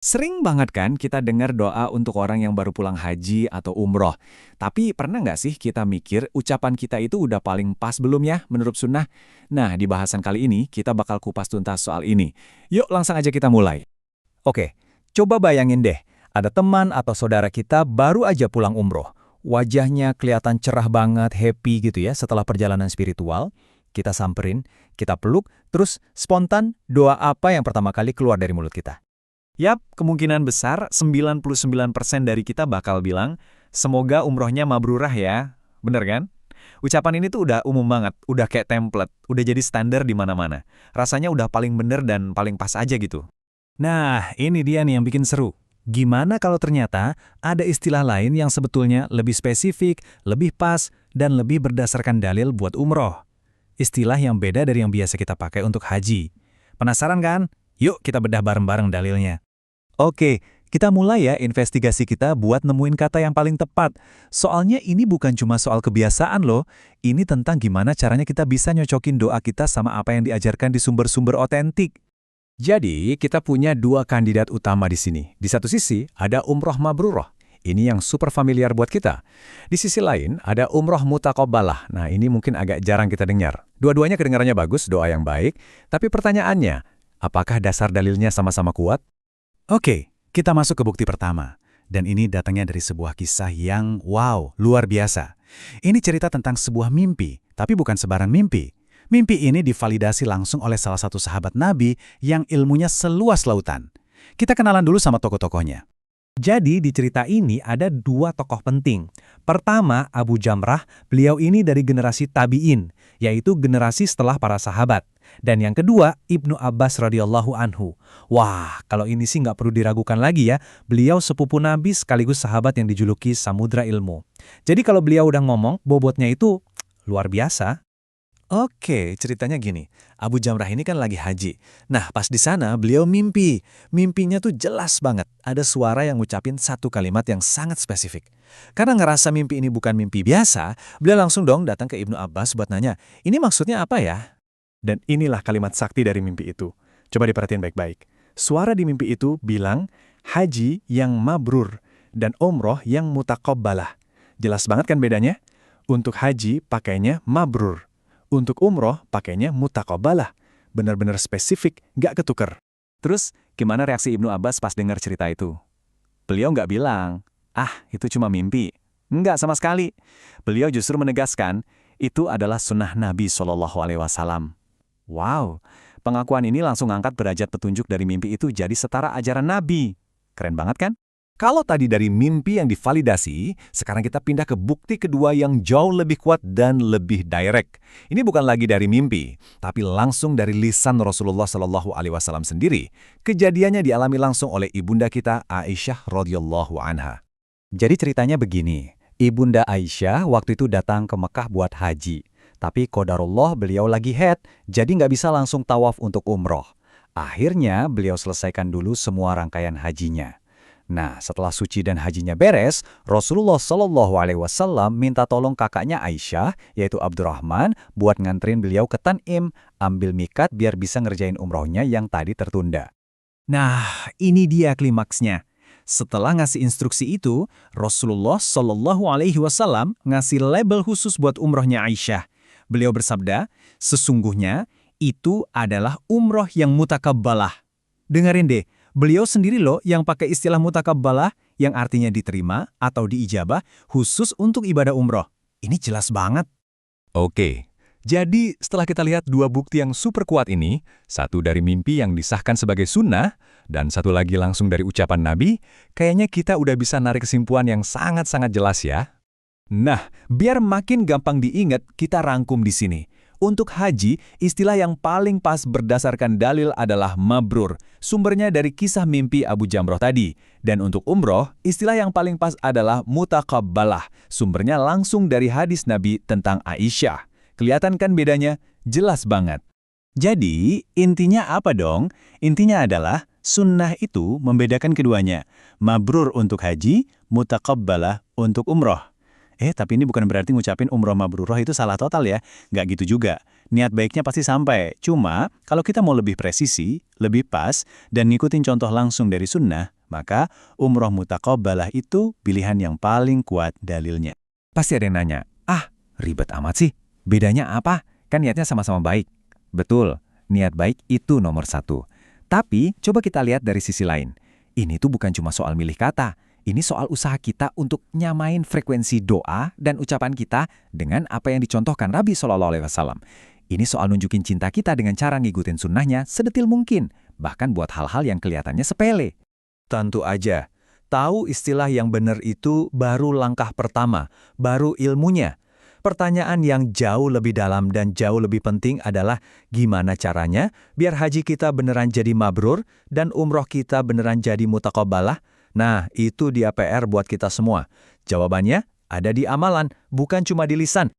Sering banget kan kita dengar doa untuk orang yang baru pulang haji atau umroh. Tapi pernah nggak sih kita mikir ucapan kita itu udah paling pas belum ya menurut sunnah? Nah, di bahasan kali ini kita bakal kupas tuntas soal ini. Yuk langsung aja kita mulai. Oke, coba bayangin deh, ada teman atau saudara kita baru aja pulang umroh. Wajahnya kelihatan cerah banget, happy gitu ya setelah perjalanan spiritual. Kita samperin, kita peluk, terus spontan doa apa yang pertama kali keluar dari mulut kita? Yap, kemungkinan besar 99% dari kita bakal bilang, semoga umrohnya mabrurah ya. Bener kan? Ucapan ini tuh udah umum banget, udah kayak template, udah jadi standar di mana-mana. Rasanya udah paling bener dan paling pas aja gitu. Nah, ini dia nih yang bikin seru. Gimana kalau ternyata ada istilah lain yang sebetulnya lebih spesifik, lebih pas, dan lebih berdasarkan dalil buat umroh? Istilah yang beda dari yang biasa kita pakai untuk haji. Penasaran kan? Yuk kita bedah bareng-bareng dalilnya. Oke, kita mulai ya investigasi kita buat nemuin kata yang paling tepat. Soalnya ini bukan cuma soal kebiasaan loh, ini tentang gimana caranya kita bisa nyocokin doa kita sama apa yang diajarkan di sumber-sumber otentik. Jadi, kita punya dua kandidat utama di sini. Di satu sisi, ada umroh mabrurah. Ini yang super familiar buat kita. Di sisi lain, ada umroh mutaqabbalah. Nah, ini mungkin agak jarang kita dengar. Dua-duanya kedengarannya bagus, doa yang baik. Tapi pertanyaannya, apakah dasar dalilnya sama-sama kuat? Oke, kita masuk ke bukti pertama. Dan ini datangnya dari sebuah kisah yang, wow, luar biasa. Ini cerita tentang sebuah mimpi, tapi bukan sebarang mimpi. Mimpi ini divalidasi langsung oleh salah satu sahabat Nabi yang ilmunya seluas lautan. Kita kenalan dulu sama tokoh-tokohnya. Jadi di cerita ini ada dua tokoh penting. Pertama, Abu Jamrah, beliau ini dari generasi tabi'in, yaitu generasi setelah para sahabat. Dan yang kedua, Ibnu Abbas radhiyallahu anhu. Wah, kalau ini sih nggak perlu diragukan lagi ya, beliau sepupu Nabi sekaligus sahabat yang dijuluki Samudra Ilmu. Jadi kalau beliau udah ngomong, bobotnya itu luar biasa. Oke, ceritanya gini. Abu Jamrah ini kan lagi haji. Nah, pas di sana beliau mimpi. Mimpinya tuh jelas banget. Ada suara yang ngucapin satu kalimat yang sangat spesifik. Karena ngerasa mimpi ini bukan mimpi biasa, beliau langsung dong datang ke Ibnu Abbas buat nanya, ini maksudnya apa ya? Dan inilah kalimat sakti dari mimpi itu. Coba diperhatiin baik-baik. Suara di mimpi itu bilang, haji yang mabrur dan umroh yang mutaqabbalah. Jelas banget kan bedanya? Untuk haji pakainya mabrur. Untuk umroh, pakainya mutaqabbalah. Benar-benar spesifik, nggak ketuker. Terus, gimana reaksi Ibnu Abbas pas dengar cerita itu? Beliau nggak bilang, itu cuma mimpi. Nggak sama sekali. Beliau justru menegaskan, itu adalah sunnah Nabi SAW. Wow, pengakuan ini langsung angkat derajat petunjuk dari mimpi itu jadi setara ajaran Nabi. Keren banget kan? Kalau tadi dari mimpi yang divalidasi, sekarang kita pindah ke bukti kedua yang jauh lebih kuat dan lebih direct. Ini bukan lagi dari mimpi, tapi langsung dari lisan Rasulullah SAW sendiri. Kejadiannya dialami langsung oleh ibunda kita Aisyah radhiyallahu anha. Jadi ceritanya begini, ibunda Aisyah waktu itu datang ke Mekah buat haji. Tapi qadarullah beliau lagi haid, jadi nggak bisa langsung tawaf untuk umroh. Akhirnya beliau selesaikan dulu semua rangkaian hajinya. Nah, setelah suci dan hajinya beres, Rasulullah SAW minta tolong kakaknya Aisyah, yaitu Abdurrahman, buat nganterin beliau ke Tan'im, ambil mikat biar bisa ngerjain umrohnya yang tadi tertunda. Nah, ini dia klimaksnya. Setelah ngasih instruksi itu, Rasulullah SAW ngasih label khusus buat umrohnya Aisyah. Beliau bersabda, sesungguhnya itu adalah umroh yang mutakabbalah. Dengerin deh. Beliau sendiri loh yang pakai istilah mutakabbalah yang artinya diterima atau diijabah khusus untuk ibadah umroh. Ini jelas banget. Oke, jadi setelah kita lihat dua bukti yang super kuat ini, satu dari mimpi yang disahkan sebagai sunnah, dan satu lagi langsung dari ucapan Nabi, kayaknya kita udah bisa narik kesimpulan yang sangat-sangat jelas ya. Nah, biar makin gampang diingat, kita rangkum di sini. Untuk haji, istilah yang paling pas berdasarkan dalil adalah mabrur. Sumbernya dari kisah mimpi Abu Jamrah tadi. Dan untuk umroh, istilah yang paling pas adalah mutaqabbalah. Sumbernya langsung dari hadis Nabi tentang Aisyah. Kelihatan kan bedanya? Jelas banget. Jadi, intinya apa dong? Intinya adalah sunnah itu membedakan keduanya. Mabrur untuk haji, mutaqabbalah untuk umroh. Tapi ini bukan berarti ngucapin umroh mabrurah itu salah total ya. Nggak gitu juga. niat baiknya pasti sampai. Cuma, kalau kita mau lebih presisi, lebih pas, dan ngikutin contoh langsung dari sunnah, maka umroh mutaqabbalah itu pilihan yang paling kuat dalilnya. Pasti ada yang nanya, ribet amat sih. Bedanya apa? Kan niatnya sama-sama baik. Betul, niat baik itu nomor satu. Tapi, coba kita lihat dari sisi lain. Ini tuh bukan cuma soal milih kata. Ini soal usaha kita untuk nyamain frekuensi doa dan ucapan kita dengan apa yang dicontohkan Nabi SAW. Ini soal nunjukin cinta kita dengan cara ngikutin sunnahnya sedetil mungkin, bahkan buat hal-hal yang kelihatannya sepele. Tentu aja, tahu istilah yang benar itu baru langkah pertama, baru ilmunya. Pertanyaan yang jauh lebih dalam dan jauh lebih penting adalah gimana caranya biar haji kita beneran jadi mabrur dan umroh kita beneran jadi mutaqabbalah. Nah, itu dia PR buat kita semua. Jawabannya ada di amalan, bukan cuma di lisan.